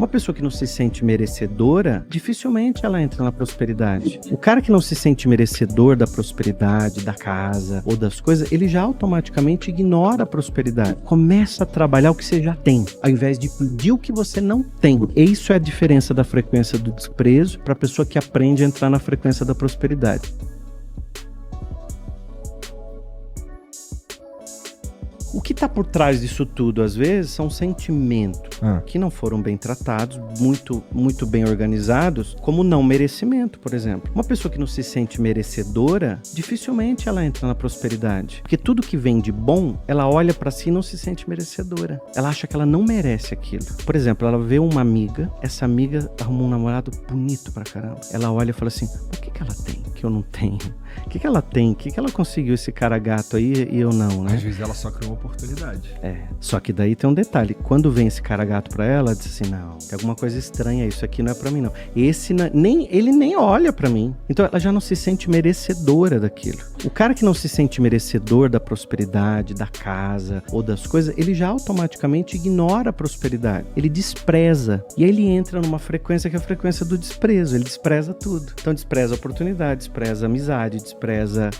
Uma pessoa que não se sente merecedora, dificilmente ela entra na prosperidade. O cara que não se sente merecedor da prosperidade, da casa ou das coisas, ele já automaticamente ignora a prosperidade. Começa a trabalhar o que você já tem, ao invés de pedir o que você não tem. E isso é a diferença da frequência do desprezo para a pessoa que aprende a entrar na frequência da prosperidade. O que está por trás disso tudo, às vezes, são sentimentos que não foram bem tratados, muito bem organizados, como não merecimento, por exemplo. Uma pessoa que não se sente merecedora, dificilmente ela entra na prosperidade. Porque tudo que vem de bom, ela olha para si e não se sente merecedora. Ela acha que ela não merece aquilo. Por exemplo, ela vê uma amiga, essa amiga arrumou um namorado bonito pra caramba. Ela olha e fala assim, o que ela tem que eu não tenho? O que ela tem? O que ela conseguiu esse cara gato aí e eu não, né? Às vezes ela só criou uma oportunidade. Só que daí tem um detalhe. Quando vem esse cara gato pra ela, ela diz assim, não, tem alguma coisa estranha, isso aqui não é pra mim não. Ele nem olha pra mim. Então ela já não se sente merecedora daquilo. O cara que não se sente merecedor da prosperidade, da casa ou das coisas, ele já automaticamente ignora a prosperidade. Ele despreza. E aí ele entra numa frequência que é a frequência do desprezo. Ele despreza tudo. Então despreza a oportunidade, despreza a amizade, despreza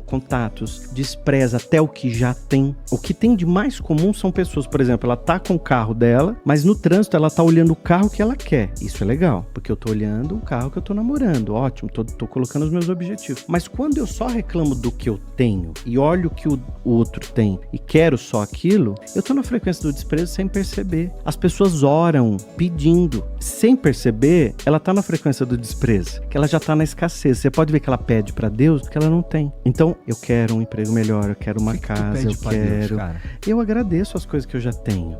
contatos, despreza até o que já tem. O que tem de mais comum são pessoas, por exemplo, ela tá com o carro dela, mas no trânsito ela tá olhando o carro que ela quer. Isso é legal, porque eu tô olhando o carro que eu tô namorando. Ótimo, tô colocando os meus objetivos. Mas quando eu só reclamo do que eu tenho e olho o que o outro tem e quero só aquilo, eu tô na frequência do desprezo sem perceber. As pessoas oram pedindo. Sem perceber, ela tá na frequência do desprezo, que ela já tá na escassez. Você pode ver que ela pede pra Deus o que ela não tem. Então, eu quero um emprego melhor, eu quero uma casa, eu quero... Deus, eu agradeço as coisas que eu já tenho.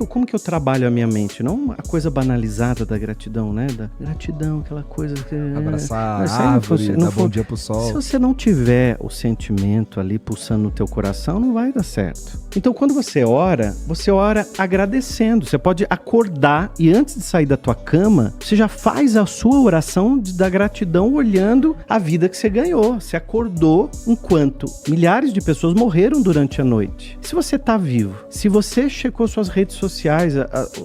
Como que eu trabalho a minha mente? Não a coisa banalizada da gratidão, né? Da gratidão, aquela coisa que... Abraçar a árvore, dar bom dia pro sol. Se você não tiver o sentimento ali pulsando no teu coração, não vai dar certo. Então, quando você ora agradecendo. Você pode acordar e antes de sair da tua cama, você já faz a sua oração da gratidão olhando a vida que você ganhou. Você acordou enquanto milhares de pessoas morreram durante a noite. Se você tá vivo, se você checou suas redes sociais,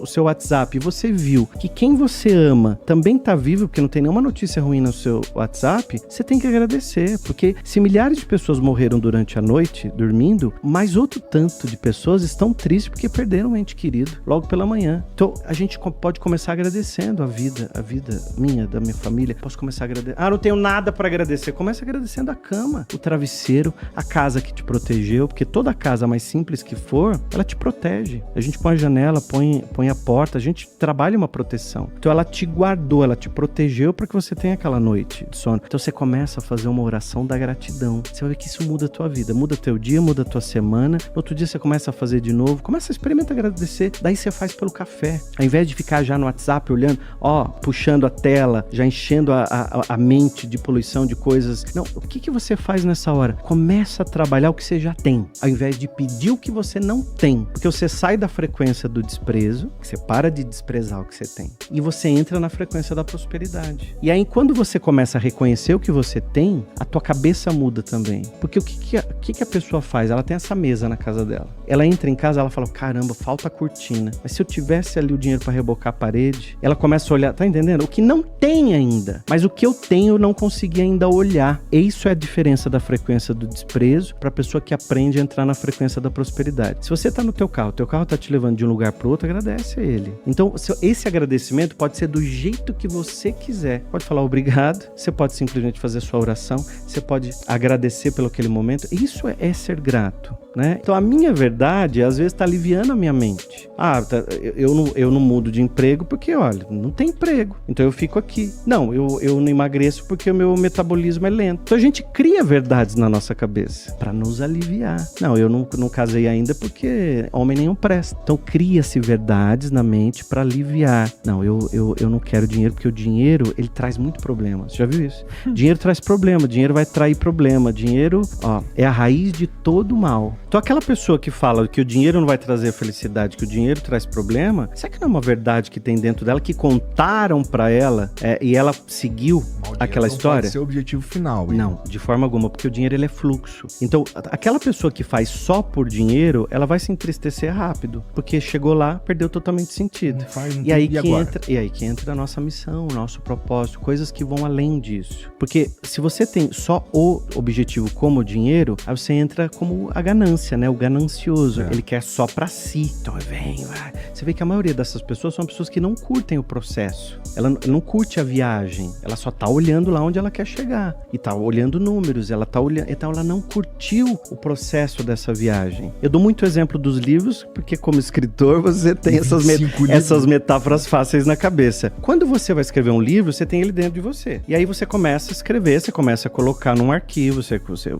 o seu WhatsApp, e você viu que quem você ama também tá vivo, porque não tem nenhuma notícia ruim no seu WhatsApp, você tem que agradecer, porque se milhares de pessoas morreram durante a noite, dormindo, mais outro tanto de pessoas estão tristes porque perderam um ente querido logo pela manhã. Então, a gente pode começar agradecendo a vida minha, da minha família. Posso começar a agradecer. Não tenho nada para agradecer. Começa agradecendo a cama, o travesseiro, a casa que te protegeu, porque toda casa mais simples que for, ela te protege. A gente põe a janela, põe a porta, a gente trabalha uma proteção. Então ela te guardou, ela te protegeu para que você tenha aquela noite de sono. Então você começa a fazer uma oração da gratidão. Você vai ver que isso muda a tua vida, muda teu dia, muda a tua semana. No outro dia você começa a fazer de novo, começa a experimentar agradecer. Daí você faz pelo café. Ao invés de ficar já no WhatsApp olhando, puxando a tela, já enchendo a mente de poluição de coisas. Não, o que você faz nessa hora? Começa a trabalhar o que você já tem, ao invés de pedir o que você não tem. Porque você sai da frequência do desprezo, você para de desprezar o que você tem, e você entra na frequência da prosperidade. E aí, quando você começa a reconhecer o que você tem, a tua cabeça muda também. Porque o que a pessoa faz? Ela tem essa mesa na casa dela. Ela entra em casa, ela fala, caramba, falta a cortina. Mas se eu tivesse ali o dinheiro para rebocar a parede, ela começa a olhar, tá entendendo? O que não tem ainda, mas o que eu tenho eu não consegui ainda olhar. E isso é a diferença da frequência do desprezo para a pessoa que aprende a entrar na frequência da prosperidade. Se você tá no teu carro tá te levando de um lugar para outro, agradece a ele. Então, esse agradecimento pode ser do jeito que você quiser. Pode falar obrigado, você pode simplesmente fazer a sua oração, você pode agradecer pelo aquele momento. Isso é ser grato, né? Então, a minha verdade, às vezes, tá aliviando a minha mente. Eu não mudo de emprego porque, olha, não tem emprego. Então, eu fico aqui. Não, eu não emagreço porque o meu metabolismo é lento. Então, a gente cria verdades na nossa cabeça para nos aliviar. Não, eu não casei ainda porque homem nenhum presta. Então, cria-se verdades na mente para aliviar. Não, eu não quero dinheiro porque o dinheiro, ele traz muito problema. Você já viu isso? Dinheiro traz problema, dinheiro vai trair problema. Dinheiro, é a raiz de todo mal. Então, aquela pessoa que fala que o dinheiro não vai trazer felicidade, que o dinheiro traz problema, será que não é uma verdade que tem dentro dela, que contaram pra ela e ela seguiu aquela história. Pode ser o objetivo final. Não, de forma alguma, porque o dinheiro ele é fluxo. Então, aquela pessoa que faz só por dinheiro, ela vai se entristecer rápido, porque chegou lá, perdeu totalmente sentido. E aí que entra a nossa missão, o nosso propósito, coisas que vão além disso. Porque se você tem só o objetivo como o dinheiro, aí você entra como a ganância, né? O ganancioso. Ele quer só pra si. Então, vai. Você vê que a maioria dessas pessoas são pessoas que não curtem o processo. Ela não curte a viagem. Ela só tá olhando lá onde ela quer chegar. E tá olhando números. Ela tá olhando. Então, ela não curtiu o processo dessa viagem. Eu dou muito exemplo dos livros, porque como escritor, você tem essas metáforas fáceis na cabeça. Quando você vai escrever um livro, você tem ele dentro de você. E aí você começa a escrever, você começa a colocar num arquivo,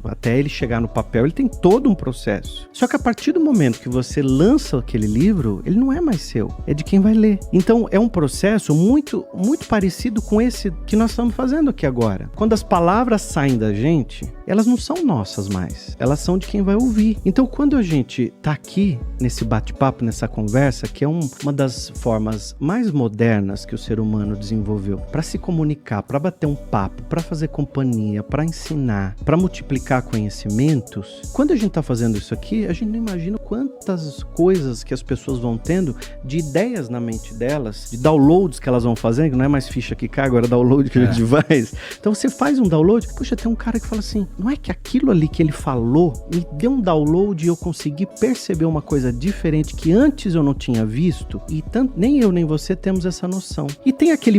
até ele chegar no papel, ele tem todo um processo. Só que a partir do momento que você lança aquele livro, ele não é mais seu, é de quem vai ler. Então é um processo muito, muito parecido com esse que nós estamos fazendo aqui agora. Quando as palavras saem da gente, elas não são nossas mais, elas são de quem vai ouvir. Então quando a gente tá aqui nesse bate-papo, nessa conversa, que é uma das formas mais modernas que o ser humano desenvolveu para se comunicar, para bater um papo, para fazer companhia, para ensinar, para multiplicar conhecimentos, quando a gente tá fazendo isso aqui, a gente não imagina quantas coisas que as pessoas vão tendo de ideias na mente delas, de downloads que elas vão fazendo, que não é mais ficha que cai, agora é download que a gente faz. Então você faz um download, puxa, tem um cara que fala assim, não é que aquilo ali que ele falou me deu um download e eu consegui perceber uma coisa diferente que antes eu não tinha visto, e nem eu nem você temos essa noção. E tem aquele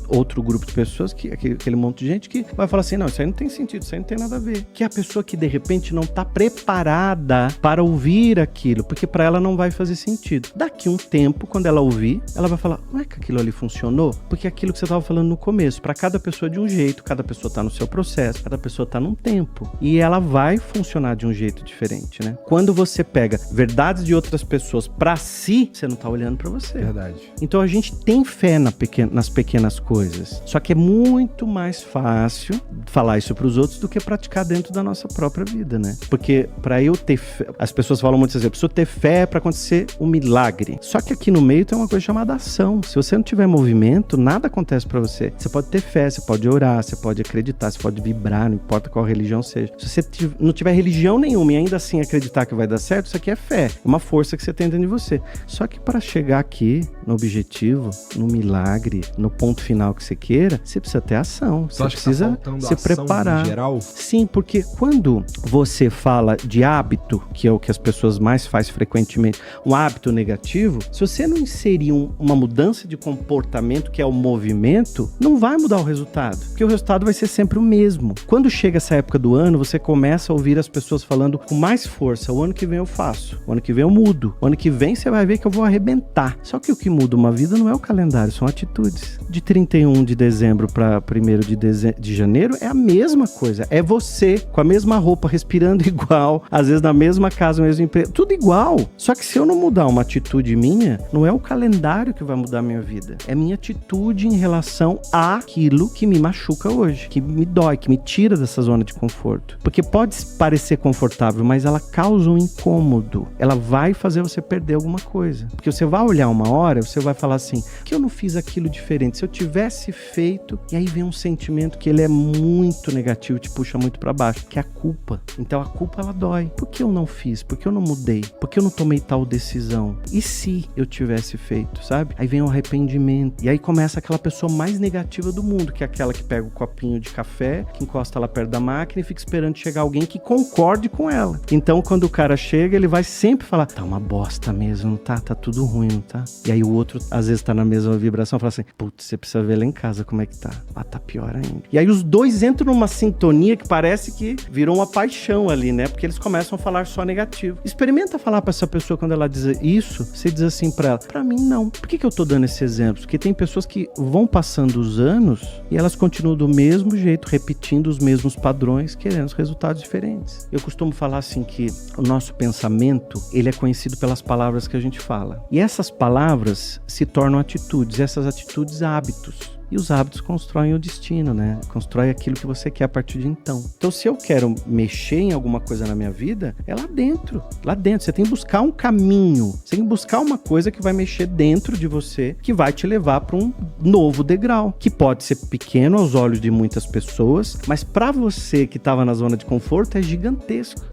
outro grupo de pessoas, aquele monte de gente que vai falar assim, não, isso aí não tem sentido, isso aí não tem nada a ver. Que é a pessoa que de repente não tá preparada para ouvir aquilo, porque para ela não vai fazer sentido. Daqui um tempo, quando ela ouvir, ela vai falar, não é que aquilo ali funcionou? Porque aquilo que você estava falando no começo, para cada pessoa de um jeito, cada pessoa tá no seu processo, cada pessoa tá num tempo, e ela vai funcionar de um jeito diferente, né? Quando você pega verdades de outras pessoas para si, você não tá olhando para você. Verdade. Então a gente tem fé nas pequenas coisas, só que é muito mais fácil falar isso para os outros do que praticar dentro da nossa própria vida, né? Porque para eu ter fé, as pessoas falam muito assim, eu preciso ter fé para acontecer um milagre. Só que aqui no meio tem uma coisa chamada ação. Se você não tiver movimento, nada acontece para você. Você pode ter fé, você pode orar, você pode acreditar, você pode vibrar, não importa qual religião seja. Se você não tiver religião nenhuma e ainda assim acreditar que vai dar certo, isso aqui é fé. É uma força que você tem dentro de você. Só que para chegar aqui no objetivo, no milagre, no ponto final que você queira, você precisa ter ação. Você precisa se preparar. Em geral? Sim, porque quando você fala de hábito, que é o que as pessoas mais fazem frequentemente, um hábito negativo, se você não inserir uma mudança de comportamento, que é o movimento, não vai mudar o resultado, porque o resultado vai ser sempre o mesmo. Quando chega essa época do ano, você começa a ouvir as pessoas falando com mais força, o ano que vem eu faço, o ano que vem eu mudo, o ano que vem você vai ver que eu vou arrebentar. Só que o que muda uma vida não é o calendário, são atitudes. De 31 de dezembro para 1º de janeiro é a mesma coisa, é você com a mesma roupa, respirando igual, às vezes na mesma casa, no mesmo emprego, tudo igual. Só que se eu não mudar uma atitude minha, não é o calendário que vai mudar a minha vida, é minha atitude em relação àquilo que me machuca hoje, que me dói, que me tira dessa zona de conforto. Porque pode parecer confortável, mas ela causa um incômodo, ela vai fazer você perder alguma coisa. Porque você vai olhar uma hora, você vai falar assim, por que eu não fiz aquilo diferente? Se eu tivesse feito, e aí vem um sentimento que ele é muito negativo, te puxa muito pra baixo, que é a culpa. Então a culpa, ela dói. Por que eu não fiz? Por que eu não mudei? Por que eu não tomei tal decisão? E se eu tivesse feito, sabe? Aí vem o arrependimento. E aí começa aquela pessoa mais negativa do mundo, que é aquela que pega o copinho de café, que encosta lá perto da máquina e fica esperando chegar alguém que concorde com ela. Então quando o cara chega, ele vai sempre falar, tá uma bosta mesmo, não tá? Tá tudo ruim, não tá? E aí o outro, às vezes tá na mesma vibração, fala assim, putz, você precisa ver lá em casa como é que tá. Ah, tá pior ainda. E aí os dois entram numa sintonia que parece que virou uma paixão ali, né? Porque eles começam a falar só negativo. Experimenta falar pra essa pessoa quando ela diz isso, você diz assim pra ela, pra mim não. Por que eu tô dando esse exemplo? Porque tem pessoas que vão passando os anos e elas continuam do mesmo jeito, repetindo os mesmos padrões, querendo resultados diferentes. Eu costumo falar assim que o nosso pensamento, ele é conhecido pelas palavras que a gente fala. E essas palavras se tornam atitudes, essas atitudes hábitos. E os hábitos constroem o destino, né? Constrói aquilo que você quer a partir de então. Então, se eu quero mexer em alguma coisa na minha vida, é lá dentro. Lá dentro. Você tem que buscar um caminho. Você tem que buscar uma coisa que vai mexer dentro de você, que vai te levar para um novo degrau, que pode ser pequeno aos olhos de muitas pessoas, mas para você que estava na zona de conforto é gigantesco.